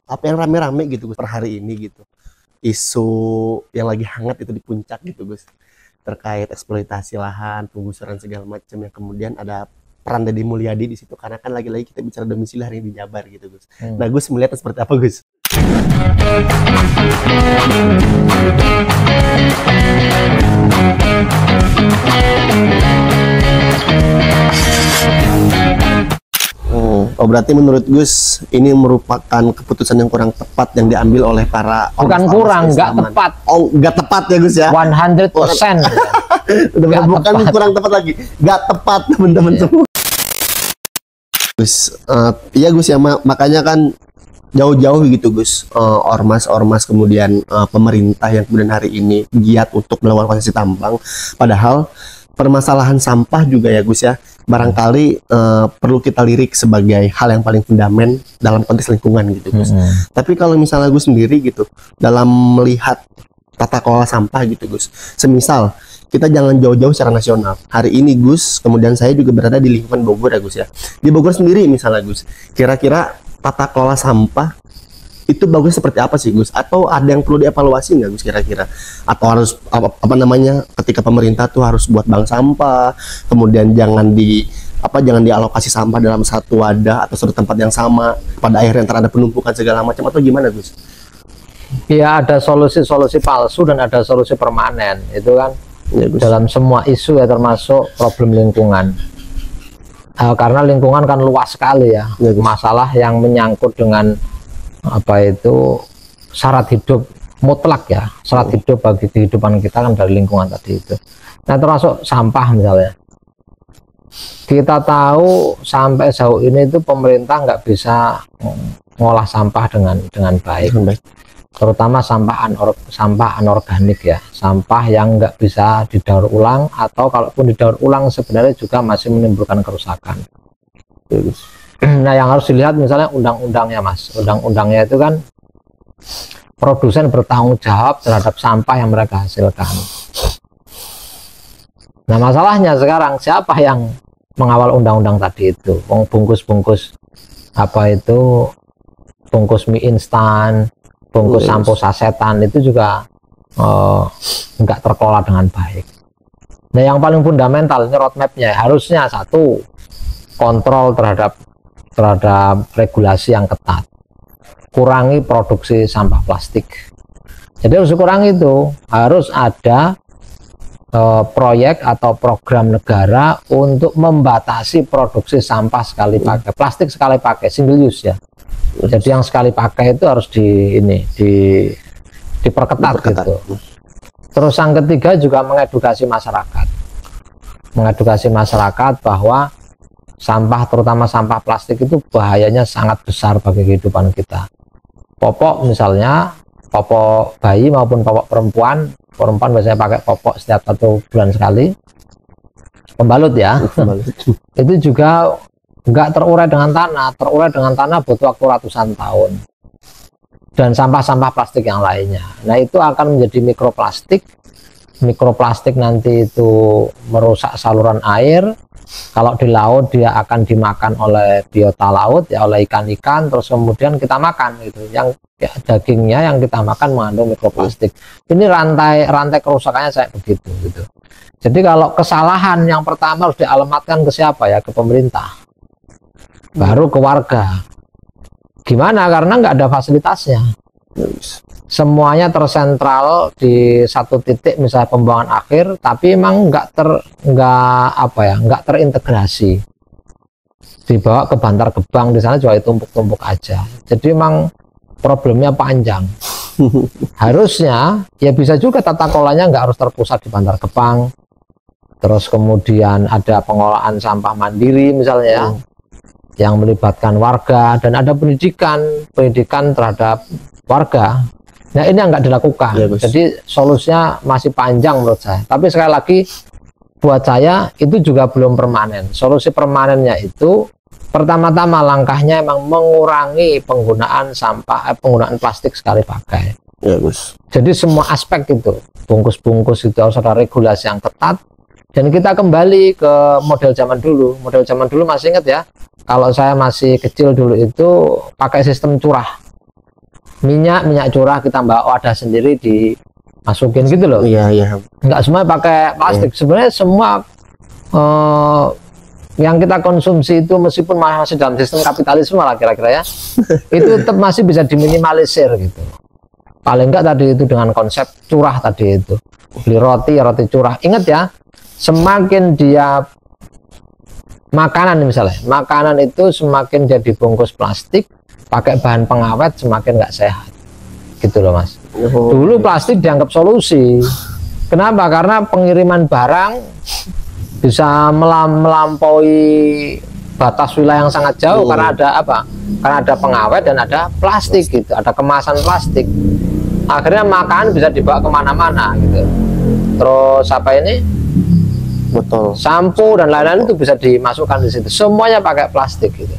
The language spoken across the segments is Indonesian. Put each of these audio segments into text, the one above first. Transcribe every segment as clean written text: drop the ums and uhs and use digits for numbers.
apa yang rame-rame gitu Gus per hari ini gitu. Isu yang lagi hangat itu di puncak gitu Gus. Terkait eksploitasi lahan, penggusuran segala macam yang kemudian ada peran Deddy Mulyadi di situ karena kan lagi-lagi kita bicara domisili hari ini di Jabar gitu Gus. Nah Gus melihatnya seperti apa Gus? Oh berarti menurut Gus ini merupakan keputusan yang kurang tepat yang diambil oleh para bukan kurang, nggak tepat. Oh nggak tepat ya Gus ya? 100%. Bukan tepat. Kurang tepat lagi, nggak tepat teman-teman semua. Gus, iya Gus ya makanya kan jauh-jauh gitu Gus, ormas-ormas kemudian pemerintah yang kemudian hari ini giat untuk melakukan konsesi tambang, padahal permasalahan sampah juga ya Gus ya barangkali perlu kita lirik sebagai hal yang paling fundament dalam konteks lingkungan gitu Gus. Tapi kalau misalnya Gus sendiri gitu dalam melihat tata kelola sampah gitu Gus, semisal kita jangan jauh-jauh secara nasional. Hari ini Gus, kemudian saya juga berada di lingkungan Bogor ya Gus ya. Di Bogor sendiri misalnya Gus, kira-kira tata kelola sampah itu bagus seperti apa sih Gus? Atau ada yang perlu dievaluasi nggak Gus kira-kira? Atau harus apa namanya ketika pemerintah tuh harus buat bank sampah, kemudian jangan dialokasi sampah dalam satu wadah atau satu tempat yang sama, pada akhirnya ntar ada penumpukan segala macam atau gimana Gus? Ya ada solusi-solusi palsu dan ada solusi permanen itu kan ya, dalam semua isu ya termasuk problem lingkungan. Karena lingkungan kan luas sekali ya, masalah yang menyangkut dengan apa itu syarat hidup mutlak ya, syarat hidup bagi kehidupan kita kan dari lingkungan tadi itu. Nah termasuk sampah misalnya, kita tahu sampai jauh ini itu pemerintah nggak bisa ngolah sampah dengan baik, terutama sampah anorganik ya, sampah yang nggak bisa didaur ulang atau kalaupun didaur ulang sebenarnya juga masih menimbulkan kerusakan. Nah yang harus dilihat misalnya undang-undangnya Mas, undang-undangnya itu kan produsen bertanggung jawab terhadap sampah yang mereka hasilkan. Nah masalahnya sekarang siapa yang mengawal undang-undang tadi itu? Bungkus-bungkus apa itu, bungkus mie instan, bungkus sampo sasetan itu juga nggak terkelola dengan baik. Nah yang paling fundamental ini roadmapnya harusnya satu, kontrol terhadap regulasi yang ketat, kurangi produksi sampah plastik. Jadi harus dikurangi itu, harus ada proyek atau program negara untuk membatasi produksi sampah sekali pakai, plastik sekali pakai, single use ya. Jadi yang sekali pakai itu harus diperketat gitu. Terus yang ketiga juga mengedukasi masyarakat bahwa sampah terutama sampah plastik itu bahayanya sangat besar bagi kehidupan kita. Popok misalnya, popok bayi maupun popok perempuan biasanya pakai popok setiap 1 bulan sekali, pembalut ya. Itu juga nggak terurai dengan tanah butuh waktu ratusan tahun. Dan sampah-sampah plastik yang lainnya, nah itu akan menjadi mikroplastik nanti itu merusak saluran air. Kalau di laut dia akan dimakan oleh biota laut ya, oleh ikan-ikan, terus kemudian kita makan gitu. Yang ya, dagingnya yang kita makan mengandung mikroplastik. Ini rantai kerusakannya saya begitu gitu. Jadi kalau kesalahan yang pertama harus dialamatkan ke siapa ya? Ke pemerintah. Baru ke warga. Gimana? Karena nggak ada fasilitasnya. Semuanya tersentral di satu titik misalnya pembuangan akhir, tapi emang nggak terintegrasi, dibawa ke Bantar Gebang, di sana juga tumpuk-tumpuk aja. Jadi emang problemnya panjang. Harusnya ya bisa juga tata kelolanya nggak harus terpusat di Bantar Gebang, terus kemudian ada pengolahan sampah mandiri misalnya ya, yang melibatkan warga dan ada pendidikan terhadap warga. Nah ini yang nggak dilakukan ya, jadi solusinya masih panjang menurut saya. Tapi sekali lagi buat saya itu juga belum permanen. Solusi permanennya itu pertama-tama langkahnya emang mengurangi penggunaan penggunaan plastik sekali pakai ya, Gus. Jadi semua aspek itu, bungkus-bungkus itu harus ada regulasi yang ketat. Dan kita kembali ke model zaman dulu. Model zaman dulu masih ingat ya, kalau saya masih kecil dulu itu pakai sistem curah. minyak curah kita wadah sendiri dimasukin gitu loh. Iya, iya. Nggak semua pakai plastik. Sebenarnya semua yang kita konsumsi itu meskipun masih dalam sistem kapitalisme lah kira-kira ya, itu tetap masih bisa diminimalisir gitu. Paling enggak tadi itu dengan konsep curah tadi itu. Beli roti curah. Ingat ya, semakin dia makanan misalnya, makanan itu semakin dia dibungkus plastik, pakai bahan pengawet semakin nggak sehat. Gitu loh Mas. Dulu plastik dianggap solusi. Kenapa? Karena pengiriman barang bisa melampaui batas wilayah yang sangat jauh karena ada apa? Karena ada pengawet dan ada plastik gitu, ada kemasan plastik. Akhirnya makanan bisa dibawa kemana-mana gitu. Terus apa ini? Betul. Sampo dan lain-lain itu bisa dimasukkan di situ. Semuanya pakai plastik gitu.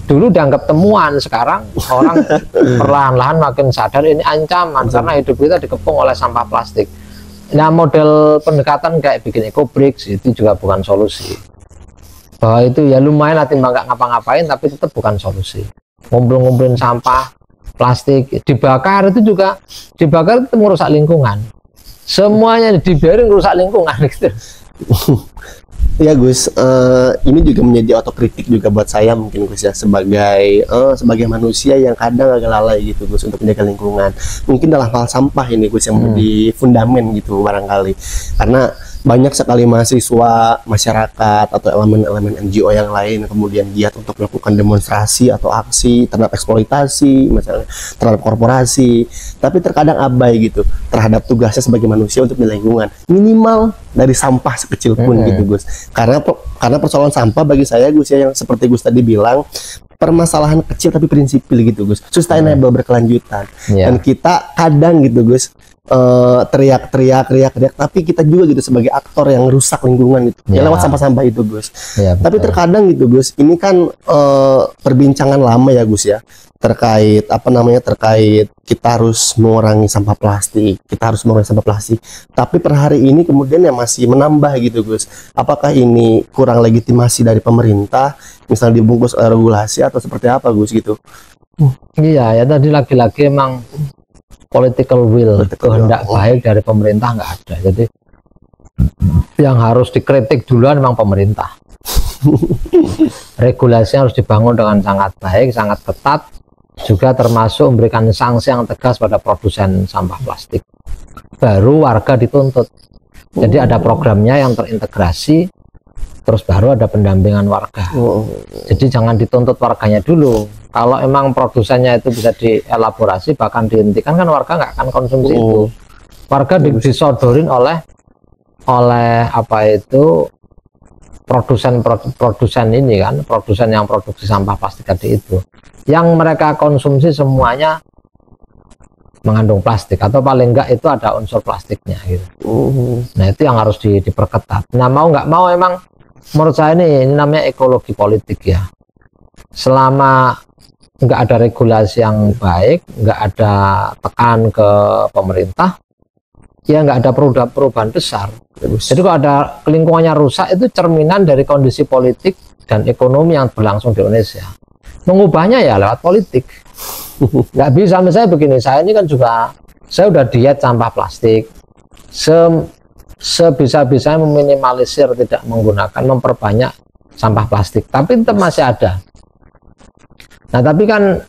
Dulu dianggap temuan, sekarang orang perlahan-lahan makin sadar ini ancaman karena hidup kita dikepung oleh sampah plastik. Nah, model pendekatan kayak bikin eco-bricks itu juga bukan solusi. Bahwa itu ya lumayan lah timbang nggak ngapa-ngapain, tapi tetap bukan solusi. Ngumpul-ngumpulin sampah plastik, dibakar itu juga, dibakar itu merusak lingkungan. Semuanya dibiarin merusak lingkungan gitu. Ya Gus, ini juga menjadi otokritik juga buat saya mungkin Gus ya, sebagai manusia yang kadang agak lalai gitu Gus untuk menjaga lingkungan. Mungkin dalam hal sampah ini Gus yang menjadi fundamen gitu barangkali, karena banyak sekali mahasiswa, masyarakat atau elemen-elemen NGO yang lain kemudian giat untuk melakukan demonstrasi atau aksi terhadap eksploitasi, misalnya terhadap korporasi, tapi terkadang abai gitu terhadap tugasnya sebagai manusia untuk menjaga lingkungan, minimal dari sampah sekecil pun gitu Gus. Karena persoalan sampah bagi saya Gus ya, yang seperti Gus tadi bilang, permasalahan kecil tapi prinsipil gitu Gus, sustainable, berkelanjutan. Dan kita kadang gitu Gus teriak-teriak, tapi kita juga gitu sebagai aktor yang rusak lingkungan gitu, ya lewat sampah-sampah itu Gus. Tapi terkadang gitu Gus, ini kan perbincangan lama ya Gus ya, terkait terkait kita harus mengurangi sampah plastik, tapi per hari ini kemudian ya masih menambah gitu Gus. Apakah ini kurang legitimasi dari pemerintah, misalnya dibungkus oleh regulasi atau seperti apa Gus gitu? Iya ya, tadi lagi-lagi emang political will, kehendak baik dari pemerintah nggak ada. Jadi yang harus dikritik duluan memang pemerintah. Regulasinya harus dibangun dengan sangat baik, sangat ketat, juga termasuk memberikan sanksi yang tegas pada produsen sampah plastik. Baru warga dituntut. Jadi ada programnya yang terintegrasi, terus baru ada pendampingan warga. Jadi jangan dituntut warganya dulu. Kalau emang produsennya itu bisa dielaborasi, bahkan dihentikan, kan warga nggak akan konsumsi itu. Warga disodorin oleh apa itu produsen ini kan, produsen yang produksi sampah plastik tadi itu, yang mereka konsumsi semuanya mengandung plastik atau paling enggak itu ada unsur plastiknya gitu. Nah itu yang harus diperketat. Nah mau nggak mau emang menurut saya ini namanya ekologi politik ya. Selama nggak ada regulasi yang baik, nggak ada tekan ke pemerintah, ya nggak ada perubahan besar. Jadi kalau ada lingkungannya rusak, itu cerminan dari kondisi politik dan ekonomi yang berlangsung di Indonesia. Mengubahnya ya lewat politik. Nggak bisa, misalnya begini, saya ini kan juga, saya udah diet sampah plastik, sebisa-bisanya meminimalisir, tidak menggunakan, memperbanyak sampah plastik, tapi tetap masih ada. Nah tapi kan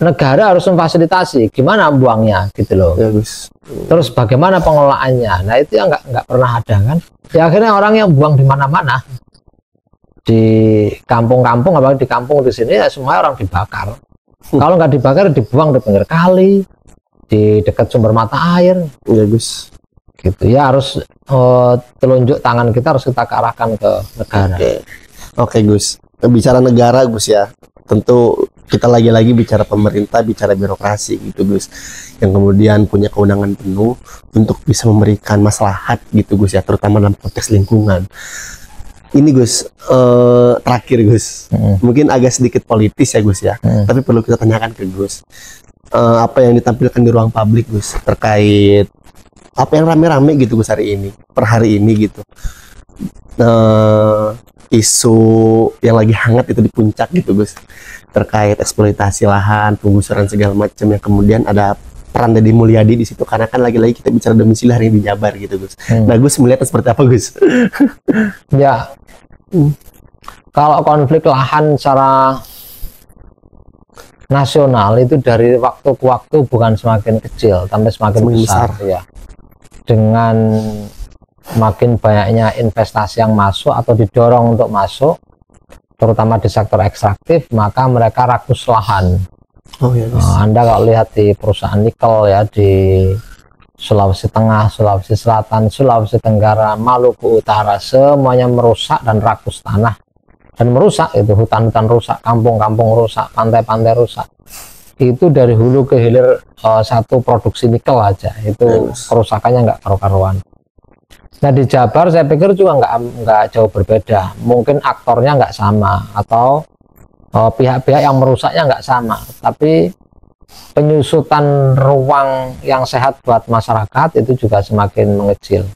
negara harus memfasilitasi gimana buangnya gitu loh. Ya, Gus. Terus bagaimana pengelolaannya. Nah itu yang nggak pernah ada kan. Ya akhirnya orang yang buang di mana-mana, di kampung-kampung, apalagi di kampung di sini ya semua orang dibakar. Kalau nggak dibakar dibuang di pinggir kali, di dekat sumber mata air. Ya Gus. Gitu ya, harus telunjuk tangan kita harus kita arahkan ke negara. Oke Gus. Bicara negara Gus ya, tentu kita lagi-lagi bicara pemerintah, bicara birokrasi gitu Gus, yang kemudian punya kewenangan penuh untuk bisa memberikan maslahat gitu Gus ya, terutama dalam konteks lingkungan. Ini Gus, terakhir Gus, mungkin agak sedikit politis ya Gus ya, tapi perlu kita tanyakan ke Gus, apa yang ditampilkan di ruang publik Gus terkait apa yang rame-rame gitu Gus hari ini, per hari ini gitu. isu yang lagi hangat itu di puncak gitu Gus, terkait eksploitasi lahan, penggusuran segala macam, yang kemudian ada peran Deddy Mulyadi di situ, karena kan lagi-lagi kita bicara domisili hari ini di Jabar gitu Gus. Nah Gus melihatnya seperti apa Gus? Ya, kalau konflik lahan secara nasional itu dari waktu ke waktu bukan semakin kecil, tapi semakin besar ya. Dengan makin banyaknya investasi yang masuk atau didorong untuk masuk, terutama di sektor ekstraktif, maka mereka rakus lahan. Anda kalau lihat di perusahaan nikel ya di Sulawesi Tengah, Sulawesi Selatan, Sulawesi Tenggara, Maluku Utara, semuanya merusak dan rakus tanah. Dan merusak itu, hutan-hutan rusak, kampung-kampung rusak, pantai-pantai rusak. Itu dari hulu ke hilir satu produksi nikel aja, itu kerusakannya nggak karu-karuan. Nah di Jabar saya pikir juga nggak jauh berbeda, mungkin aktornya nggak sama atau pihak-pihak yang merusaknya nggak sama, tapi penyusutan ruang yang sehat buat masyarakat itu juga semakin mengecil.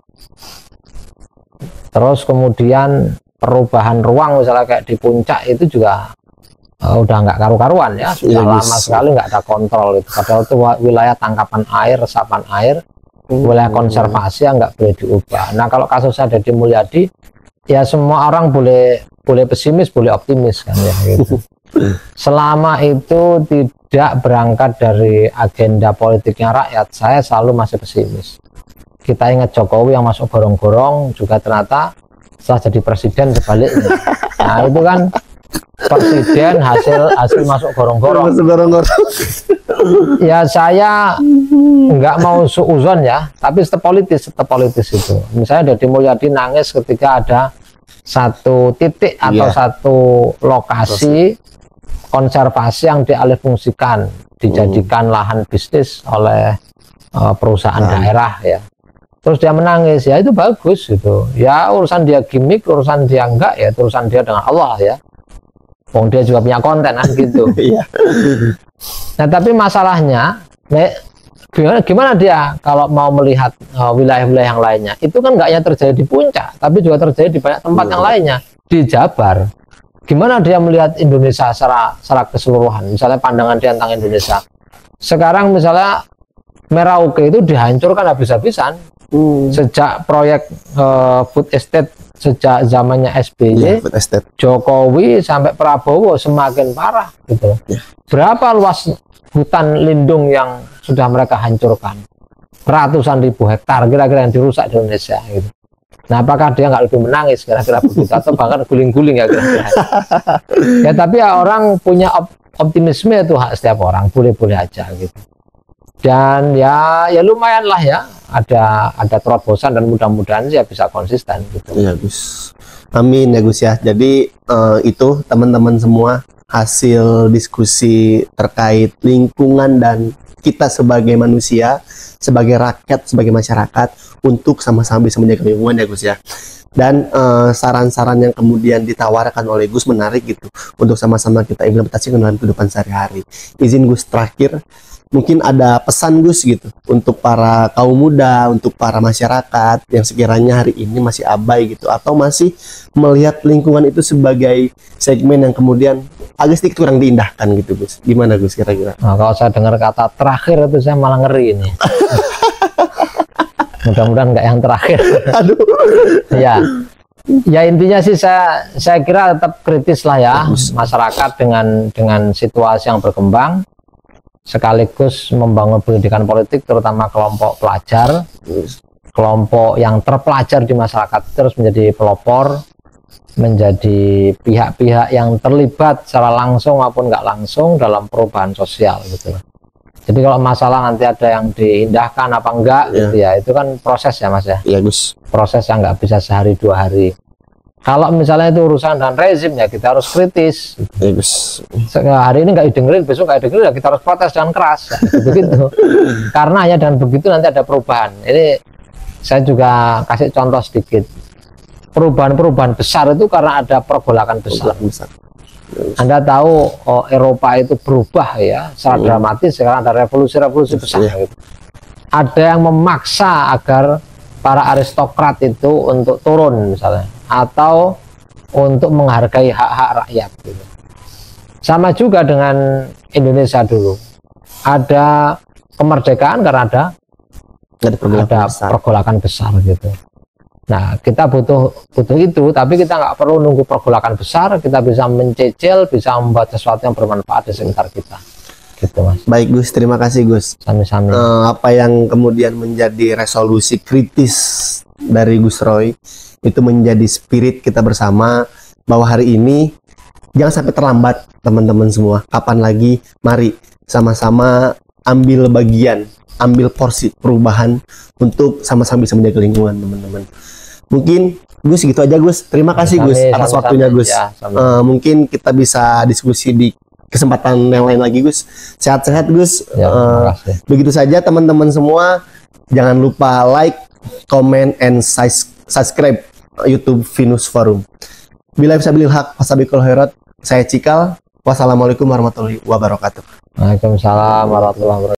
Terus kemudian perubahan ruang misalnya kayak di puncak itu juga udah nggak karu-karuan ya, sudah lama sekali nggak ada kontrol itu. Padahal itu wilayah tangkapan air, resapan air, wilayah konservasi yang nggak boleh diubah. Nah kalau kasusnya Deddy Mulyadi ya semua orang boleh pesimis, boleh optimis kan ya gitu. Selama itu tidak berangkat dari agenda politiknya rakyat, saya selalu masih pesimis. Kita ingat Jokowi yang masuk gorong-gorong juga ternyata setelah jadi presiden sebaliknya. Nah itu kan presiden hasil masuk gorong-gorong. Ya saya nggak mau suuzon ya, tapi tetap politis itu. Misalnya Deddy Mulyadi nangis ketika ada satu titik atau satu lokasi konservasi yang dialihfungsikan, dijadikan lahan bisnis oleh perusahaan daerah ya. Terus dia menangis, ya itu bagus gitu. Ya urusan dia gimmick, urusan dia enggak ya, urusan dia dengan Allah ya. Wong dia juga punya konten kan gitu. Nah tapi masalahnya, gimana dia kalau mau melihat wilayah-wilayah yang lainnya? Itu kan enggak hanya terjadi di puncak, tapi juga terjadi di banyak tempat yang lainnya. Di Jabar, gimana dia melihat Indonesia secara keseluruhan? Misalnya pandangan dia tentang Indonesia. Sekarang misalnya Merauke itu dihancurkan habis-habisan. Sejak proyek food estate sejak zamannya SBY, Jokowi sampai Prabowo semakin parah gitu. Berapa luas hutan lindung yang sudah mereka hancurkan? Ratusan ribu hektar kira-kira yang dirusak di Indonesia gitu. Nah apakah dia nggak lebih menangis kira-kira begitu, atau bahkan guling-guling ya kira-kira? Ya tapi ya orang punya optimisme, itu hak setiap orang, boleh-boleh aja gitu. Dan ya lumayan lah ya, ada terobosan dan mudah-mudahan sih ya bisa konsisten gitu. Ya Gus, amin ya Gus ya. Jadi itu teman-teman semua hasil diskusi terkait lingkungan dan kita sebagai manusia, sebagai rakyat, sebagai masyarakat untuk sama-sama bisa menjaga lingkungan ya Gus ya. Dan saran-saran yang kemudian ditawarkan oleh Gus menarik gitu untuk sama-sama kita implementasikan dalam kehidupan sehari-hari. Izin Gus terakhir, mungkin ada pesan Gus gitu untuk para kaum muda, untuk para masyarakat yang sekiranya hari ini masih abai gitu, atau masih melihat lingkungan itu sebagai segmen yang kemudian agak sedikit kurang diindahkan gitu Gus. Gimana Gus kira-kira? Nah, kalau saya dengar kata terakhir itu saya malah ngeri ini. Mudah-mudahan nggak yang terakhir. Aduh. Ya intinya sih saya kira tetap kritis lah ya masyarakat dengan situasi yang berkembang, sekaligus membangun pendidikan politik terutama kelompok pelajar, kelompok yang terpelajar di masyarakat terus menjadi pelopor, menjadi pihak-pihak yang terlibat secara langsung maupun nggak langsung dalam perubahan sosial gitu. Jadi kalau masalah nanti ada yang diindahkan apa enggak gitu ya, itu kan proses ya Mas ya. Iya Gus. Proses yang nggak bisa sehari dua hari. Kalau misalnya itu urusan dan rezim ya kita harus kritis. Iya Gus. Hari ini nggak didengerin, besok nggak didengerin ya kita harus protes dengan keras. Ya, begitu. Karena hanya dengan begitu nanti ada perubahan. Ini saya juga kasih contoh sedikit. Perubahan-perubahan besar itu karena ada pergolakan besar. Anda tahu Eropa itu berubah ya secara dramatis, sekarang ada revolusi besar gitu. Ada yang memaksa agar para aristokrat itu untuk turun misalnya, atau untuk menghargai hak-hak rakyat gitu. Sama juga dengan Indonesia dulu, ada kemerdekaan karena ada pergolakan besar gitu. Nah, kita butuh itu, tapi kita nggak perlu nunggu pergolakan besar, kita bisa mencicil, bisa membuat sesuatu yang bermanfaat di sekitar kita. Gitu, Mas. Baik Gus, terima kasih Gus. Sami-sami. Apa yang kemudian menjadi resolusi kritis dari Gus Roy itu menjadi spirit kita bersama, bahwa hari ini jangan sampai terlambat teman-teman semua. Kapan lagi, mari sama-sama ambil bagian, ambil porsi perubahan untuk sama-sama bisa menjaga lingkungan, teman-teman. Mungkin Gus gitu aja Gus. Terima kasih Gus atas waktunya Gus. Ya, mungkin kita bisa diskusi di kesempatan yang lain lagi Gus. Sehat-sehat Gus. Ya, begitu saja teman-teman semua. Jangan lupa like, comment, and subscribe YouTube Venus Forum. Bila bisa bilil haq, fasabiqul khairat. Saya Cikal. Wassalamualaikum warahmatullahi wabarakatuh. Waalaikumsalam warahmatullahi wabarakatuh.